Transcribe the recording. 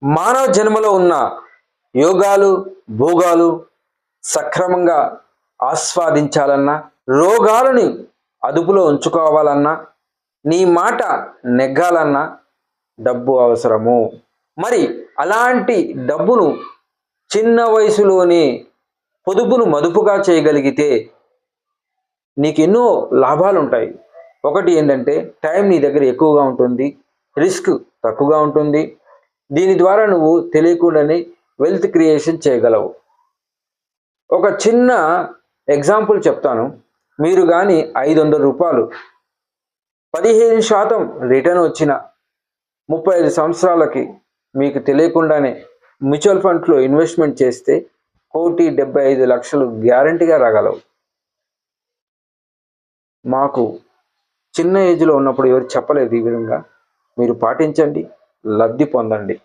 మానవ జన్మలో ఉన్న యోగాలు, భోగాలు సక్రమంగా ఆస్వాదించాలన్నా, రోగాలని అదుపులో ఉంచుకోవాలన్నా, నీ మాట నెగ్గాలన్నా డబ్బు అవసరము. మరి అలాంటి డబ్బును చిన్న వయసులోనే పొదుపును మదుపుగా చేయగలిగితే నీకెన్నో లాభాలుంటాయి. ఒకటి ఏంటంటే టైం నీ దగ్గర ఎక్కువగా ఉంటుంది, రిస్క్ తక్కువగా ఉంటుంది. దీని ద్వారా నువ్వు తెలియకుండానే వెల్త్ క్రియేషన్ చేయగలవు. ఒక చిన్న ఎగ్జాంపుల్ చెప్తాను. మీరు కానీ రూ. 500 15% రిటర్న్ వచ్చిన 35 సంవత్సరాలకి మీకు తెలియకుండానే మ్యూచువల్ ఫండ్స్లో ఇన్వెస్ట్మెంట్ చేస్తే 1,75,00,000 గ్యారంటీగా రాగలవు. మాకు చిన్న ఏజ్లో ఉన్నప్పుడు ఎవరు చెప్పలేదు ఈ విధంగా. మీరు పాటించండి, లబ్ధి పొందండి.